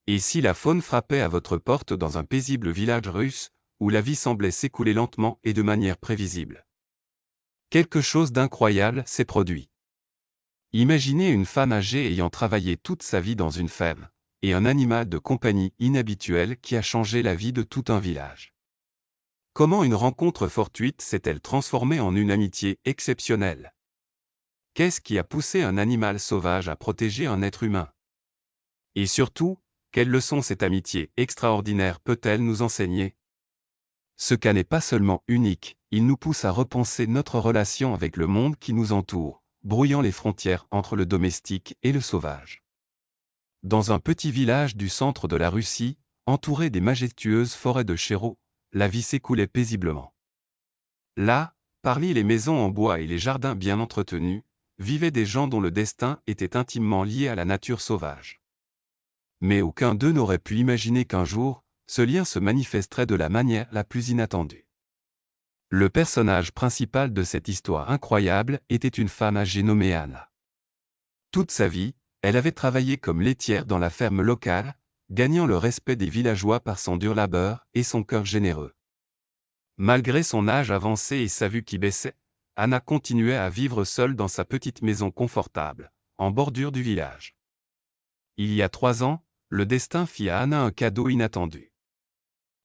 Et si la faune frappait à votre porte dans un paisible village russe, où la vie semblait s'écouler lentement et de manière prévisible? Quelque chose d'incroyable s'est produit. Imaginez une femme âgée ayant travaillé toute sa vie dans une ferme, et un animal de compagnie inhabituel qui a changé la vie de tout un village. Comment une rencontre fortuite s'est-elle transformée en une amitié exceptionnelle? Qu'est-ce qui a poussé un animal sauvage à protéger un être humain? Et surtout, quelle leçon cette amitié extraordinaire peut-elle nous enseigner? Ce cas n'est pas seulement unique, il nous pousse à repenser notre relation avec le monde qui nous entoure, brouillant les frontières entre le domestique et le sauvage. Dans un petit village du centre de la Russie, entouré des majestueuses forêts de chéraux, la vie s'écoulait paisiblement. Là, parmi les maisons en bois et les jardins bien entretenus, vivaient des gens dont le destin était intimement lié à la nature sauvage. Mais aucun d'eux n'aurait pu imaginer qu'un jour, ce lien se manifesterait de la manière la plus inattendue. Le personnage principal de cette histoire incroyable était une femme âgée nommée Anna. Toute sa vie, elle avait travaillé comme laitière dans la ferme locale, gagnant le respect des villageois par son dur labeur et son cœur généreux. Malgré son âge avancé et sa vue qui baissait, Anna continuait à vivre seule dans sa petite maison confortable, en bordure du village. Il y a 3 ans, le destin fit à Anna un cadeau inattendu.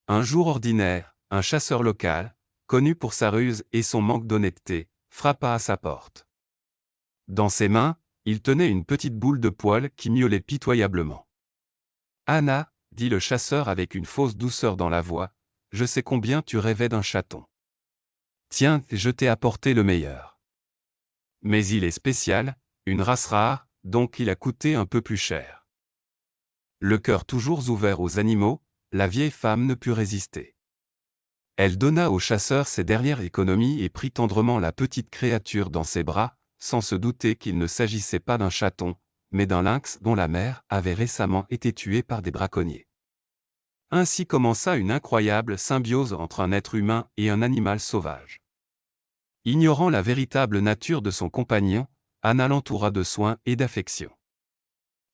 Un jour ordinaire, un chasseur local, connu pour sa ruse et son manque d'honnêteté, frappa à sa porte. Dans ses mains, il tenait une petite boule de poil qui miaulait pitoyablement. « Anna, dit le chasseur avec une fausse douceur dans la voix, je sais combien tu rêvais d'un chaton. Tiens, je t'ai apporté le meilleur. Mais il est spécial, une race rare, donc il a coûté un peu plus cher. » Le cœur toujours ouvert aux animaux, la vieille femme ne put résister. Elle donna au chasseur ses dernières économies et prit tendrement la petite créature dans ses bras, sans se douter qu'il ne s'agissait pas d'un chaton, mais d'un lynx dont la mère avait récemment été tuée par des braconniers. Ainsi commença une incroyable symbiose entre un être humain et un animal sauvage. Ignorant la véritable nature de son compagnon, Anna l'entoura de soins et d'affection.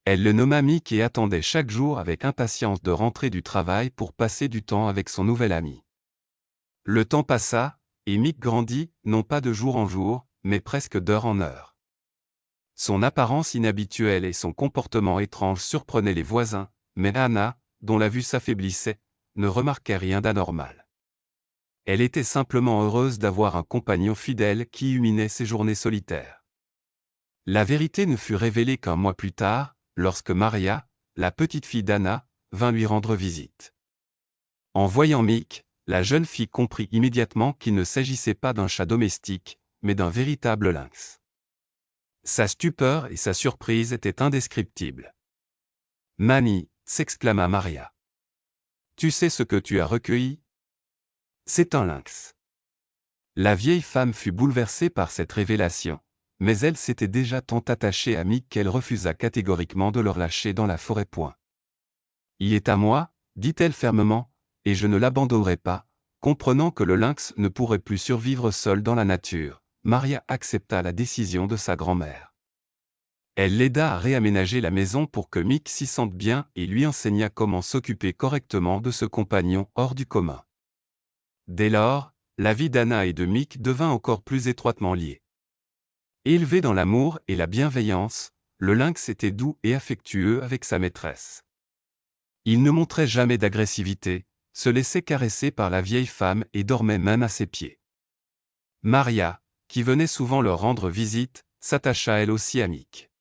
Elle le nomma Mick et attendait chaque jour avec impatience de rentrer du travail pour passer du temps avec son nouvel ami. Le temps passa, et Mick grandit, non pas de jour en jour, mais presque d'heure en heure. Son apparence inhabituelle et son comportement étrange surprenaient les voisins, mais Anna, dont la vue s'affaiblissait, ne remarquait rien d'anormal. Elle était simplement heureuse d'avoir un compagnon fidèle qui illuminait ses journées solitaires. La vérité ne fut révélée qu'un mois plus tard, lorsque Maria, la petite fille d'Anna, vint lui rendre visite. En voyant Mick, la jeune fille comprit immédiatement qu'il ne s'agissait pas d'un chat domestique, mais d'un véritable lynx. Sa stupeur et sa surprise étaient indescriptibles. « Mamie !» s'exclama Maria. « Tu sais ce que tu as recueilli? C'est un lynx. » La vieille femme fut bouleversée par cette révélation, mais elle s'était déjà tant attachée à Mick qu'elle refusa catégoriquement de le relâcher dans la forêt. Il est à moi, dit-elle fermement, et je ne l'abandonnerai pas. Comprenant que le lynx ne pourrait plus survivre seul dans la nature, Maria accepta la décision de sa grand-mère. Elle l'aida à réaménager la maison pour que Mick s'y sente bien et lui enseigna comment s'occuper correctement de ce compagnon hors du commun. Dès lors, la vie d'Anna et de Mick devint encore plus étroitement liée. Élevé dans l'amour et la bienveillance, le lynx était doux et affectueux avec sa maîtresse. Il ne montrait jamais d'agressivité, se laissait caresser par la vieille femme et dormait même à ses pieds. Maria, qui venait souvent leur rendre visite, s'attacha elle aussi à Mick.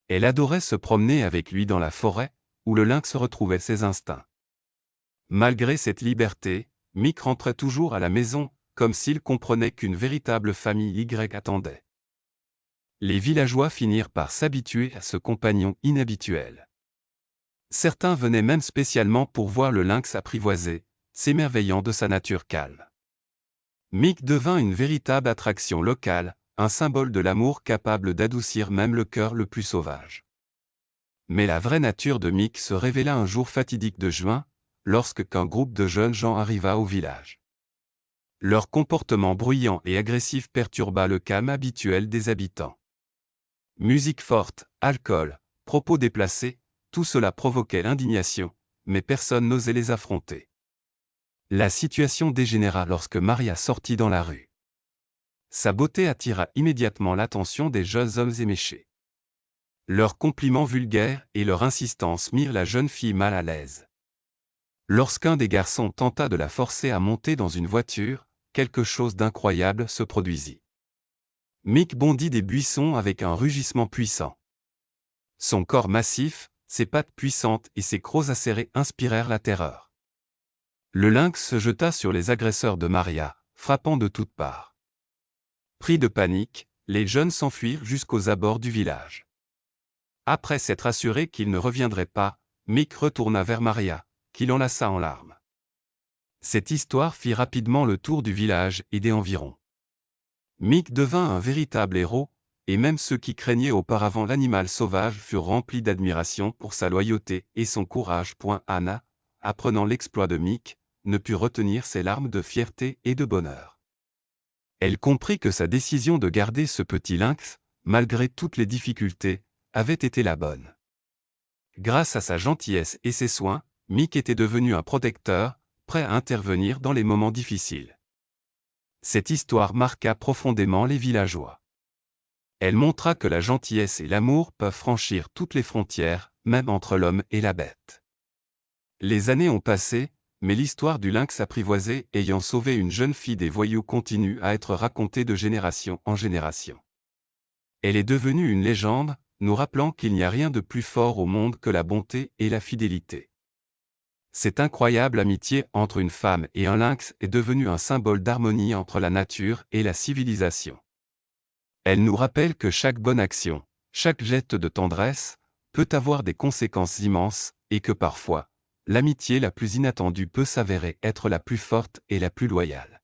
Elle adorait se promener avec lui dans la forêt, où le lynx retrouvait ses instincts. Malgré cette liberté, Mick rentrait toujours à la maison, comme s'il comprenait qu'une véritable famille Y attendait. Les villageois finirent par s'habituer à ce compagnon inhabituel. Certains venaient même spécialement pour voir le lynx apprivoisé, s'émerveillant de sa nature calme. Mick devint une véritable attraction locale, un symbole de l'amour capable d'adoucir même le cœur le plus sauvage. Mais la vraie nature de Mick se révéla un jour fatidique de juin, lorsqu'un groupe de jeunes gens arriva au village. Leur comportement bruyant et agressif perturba le calme habituel des habitants. Musique forte, alcool, propos déplacés, tout cela provoquait l'indignation, mais personne n'osait les affronter. La situation dégénéra lorsque Maria sortit dans la rue. Sa beauté attira immédiatement l'attention des jeunes hommes éméchés. Leurs compliments vulgaires et leur insistance mirent la jeune fille mal à l'aise. Lorsqu'un des garçons tenta de la forcer à monter dans une voiture, quelque chose d'incroyable se produisit. Mick bondit des buissons avec un rugissement puissant. Son corps massif, ses pattes puissantes et ses crocs acérés inspirèrent la terreur. Le lynx se jeta sur les agresseurs de Maria, frappant de toutes parts. Pris de panique, les jeunes s'enfuirent jusqu'aux abords du village. Après s'être assuré qu'ils ne reviendraient pas, Mick retourna vers Maria, qui l'enlaça en larmes. Cette histoire fit rapidement le tour du village et des environs. Mick devint un véritable héros, et même ceux qui craignaient auparavant l'animal sauvage furent remplis d'admiration pour sa loyauté et son courage. Anna, apprenant l'exploit de Mick, ne put retenir ses larmes de fierté et de bonheur. Elle comprit que sa décision de garder ce petit lynx, malgré toutes les difficultés, avait été la bonne. Grâce à sa gentillesse et ses soins, Mick était devenu un protecteur, prêt à intervenir dans les moments difficiles. Cette histoire marqua profondément les villageois. Elle montra que la gentillesse et l'amour peuvent franchir toutes les frontières, même entre l'homme et la bête. Les années ont passé, mais l'histoire du lynx apprivoisé ayant sauvé une jeune fille des voyous continue à être racontée de génération en génération. Elle est devenue une légende, nous rappelant qu'il n'y a rien de plus fort au monde que la bonté et la fidélité. Cette incroyable amitié entre une femme et un lynx est devenue un symbole d'harmonie entre la nature et la civilisation. Elle nous rappelle que chaque bonne action, chaque geste de tendresse, peut avoir des conséquences immenses, et que parfois, l'amitié la plus inattendue peut s'avérer être la plus forte et la plus loyale.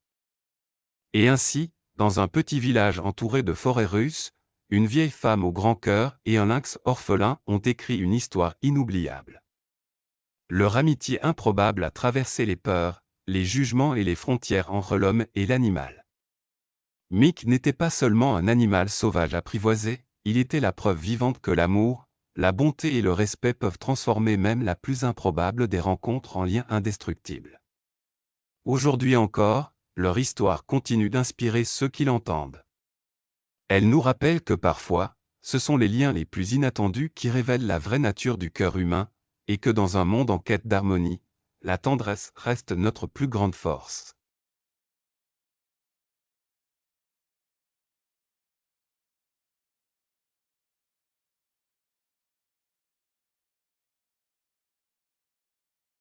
Et ainsi, dans un petit village entouré de forêts russes, une vieille femme au grand cœur et un lynx orphelin ont écrit une histoire inoubliable. Leur amitié improbable a traversé les peurs, les jugements et les frontières entre l'homme et l'animal. Mick n'était pas seulement un animal sauvage apprivoisé, il était la preuve vivante que l'amour, la bonté et le respect peuvent transformer même la plus improbable des rencontres en liens indestructibles. Aujourd'hui encore, leur histoire continue d'inspirer ceux qui l'entendent. Elle nous rappelle que parfois, ce sont les liens les plus inattendus qui révèlent la vraie nature du cœur humain, et que dans un monde en quête d'harmonie, la tendresse reste notre plus grande force.